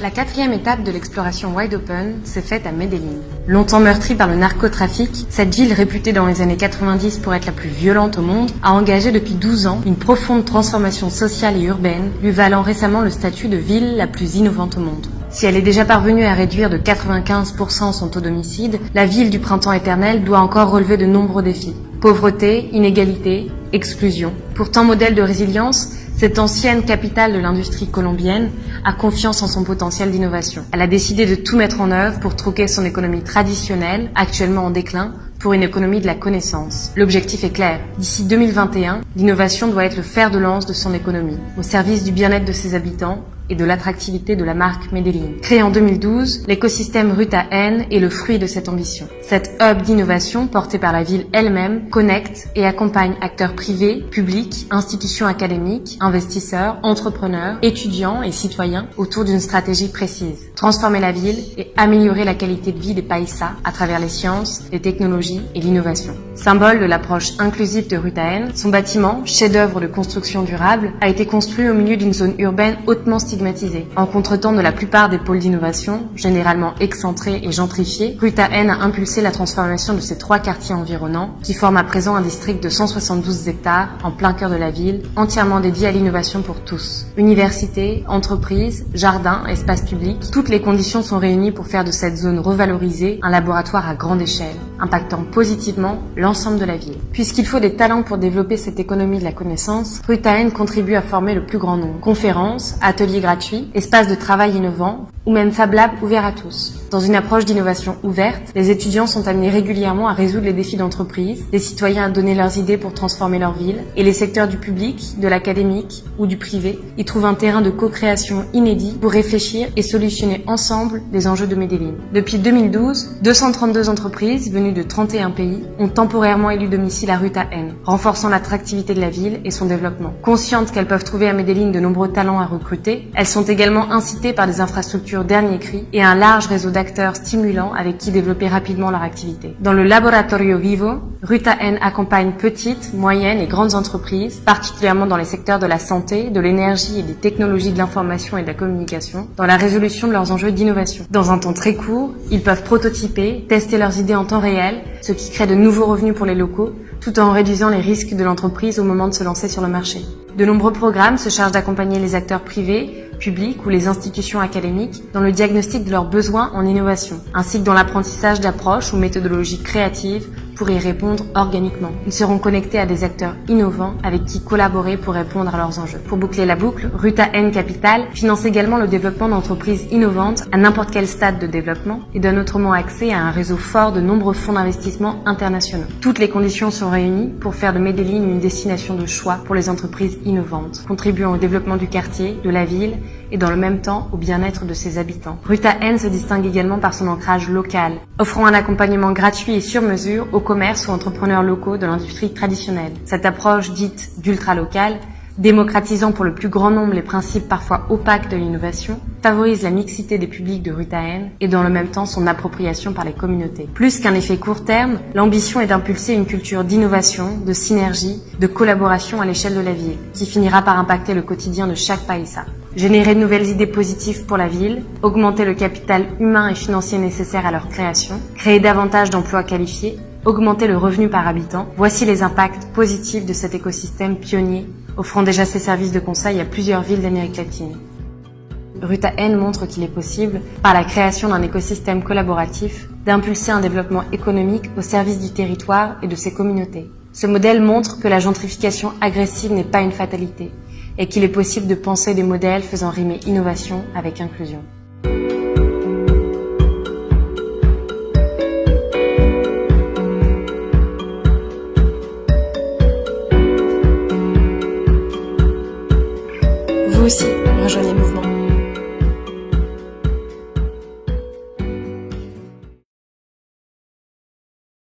La quatrième étape de l'exploration Wide Open s'est faite à Medellín. Longtemps meurtrie par le narcotrafic, cette ville réputée dans les années 90 pour être la plus violente au monde, a engagé depuis 12 ans une profonde transformation sociale et urbaine, lui valant récemment le statut de ville la plus innovante au monde. Si elle est déjà parvenue à réduire de 95% son taux d'homicide, la ville du printemps éternel doit encore relever de nombreux défis. Pauvreté, inégalité, exclusion. Pourtant modèle de résilience, cette ancienne capitale de l'industrie colombienne a confiance en son potentiel d'innovation. Elle a décidé de tout mettre en œuvre pour troquer son économie traditionnelle, actuellement en déclin, pour une économie de la connaissance. L'objectif est clair. D'ici 2021, l'innovation doit être le fer de lance de son économie, au service du bien-être de ses habitants et de l'attractivité de la marque Medellín. Créé en 2012, l'écosystème Ruta N est le fruit de cette ambition. Cette hub d'innovation, portée par la ville elle-même, connecte et accompagne acteurs privés, publics, institutions académiques, investisseurs, entrepreneurs, étudiants et citoyens autour d'une stratégie précise. Transformer la ville et améliorer la qualité de vie des paisas à travers les sciences, les technologies et l'innovation. Symbole de l'approche inclusive de Ruta N, son bâtiment, chef-d'œuvre de construction durable, a été construit au milieu d'une zone urbaine hautement stigmatisée. En contretemps de la plupart des pôles d'innovation, généralement excentrés et gentrifiés, Ruta N a impulsé la transformation de ces 3 quartiers environnants, qui forment à présent un district de 172 hectares en plein cœur de la ville, entièrement dédié à l'innovation pour tous. Universités, entreprises, jardins, espaces publics, toutes les conditions sont réunies pour faire de cette zone revalorisée un laboratoire à grande échelle, impactant positivement l'ensemble de la ville. Puisqu'il faut des talents pour développer cette économie de la connaissance, Ruta N contribue à former le plus grand nombre. Conférences, ateliers gratuits, espaces de travail innovants ou même Fab Lab ouverts à tous. Dans une approche d'innovation ouverte, les étudiants sont amenés régulièrement à résoudre les défis d'entreprise, les citoyens à donner leurs idées pour transformer leur ville, et les secteurs du public, de l'académique ou du privé y trouvent un terrain de co-création inédit pour réfléchir et solutionner ensemble les enjeux de Medellín. Depuis 2012, 232 entreprises venues de 31 pays ont temporairement élu domicile à Ruta N, renforçant l'attractivité de la ville et son développement. Conscientes qu'elles peuvent trouver à Medellín de nombreux talents à recruter, elles sont également incitées par des infrastructures dernier cri et un large réseau d'acteurs stimulants avec qui développer rapidement leur activité. Dans le Laboratorio Vivo, Ruta N accompagne petites, moyennes et grandes entreprises, particulièrement dans les secteurs de la santé, de l'énergie et des technologies de l'information et de la communication, dans la résolution de leurs enjeux d'innovation. Dans un temps très court, ils peuvent prototyper, tester leurs idées en temps réel, ce qui crée de nouveaux revenus pour les locaux, tout en réduisant les risques de l'entreprise au moment de se lancer sur le marché. De nombreux programmes se chargent d'accompagner les acteurs privés, publics ou les institutions académiques dans le diagnostic de leurs besoins en innovation, ainsi que dans l'apprentissage d'approches ou méthodologies créatives pour y répondre organiquement. Ils seront connectés à des acteurs innovants avec qui collaborer pour répondre à leurs enjeux. Pour boucler la boucle, Ruta N Capital finance également le développement d'entreprises innovantes à n'importe quel stade de développement et donne autrement accès à un réseau fort de nombreux fonds d'investissement internationaux. Toutes les conditions sont réunies pour faire de Medellín une destination de choix pour les entreprises innovantes, contribuant au développement du quartier, de la ville et dans le même temps au bien-être de ses habitants. Ruta N se distingue également par son ancrage local, offrant un accompagnement gratuit et sur mesure aux commerces ou entrepreneurs locaux de l'industrie traditionnelle. Cette approche dite d'ultra-local, démocratisant pour le plus grand nombre les principes parfois opaques de l'innovation, favorise la mixité des publics de Ruta N et dans le même temps son appropriation par les communautés. Plus qu'un effet court terme, l'ambition est d'impulser une culture d'innovation, de synergie, de collaboration à l'échelle de la ville, qui finira par impacter le quotidien de chaque paisa. Générer de nouvelles idées positives pour la ville, augmenter le capital humain et financier nécessaire à leur création, créer davantage d'emplois qualifiés, augmenter le revenu par habitant. Voici les impacts positifs de cet écosystème pionnier, offrant déjà ses services de conseil à plusieurs villes d'Amérique latine. Ruta N montre qu'il est possible, par la création d'un écosystème collaboratif, d'impulser un développement économique au service du territoire et de ses communautés. Ce modèle montre que la gentrification agressive n'est pas une fatalité et qu'il est possible de penser des modèles faisant rimer innovation avec inclusion. Vous aussi, rejoignez le mouvement.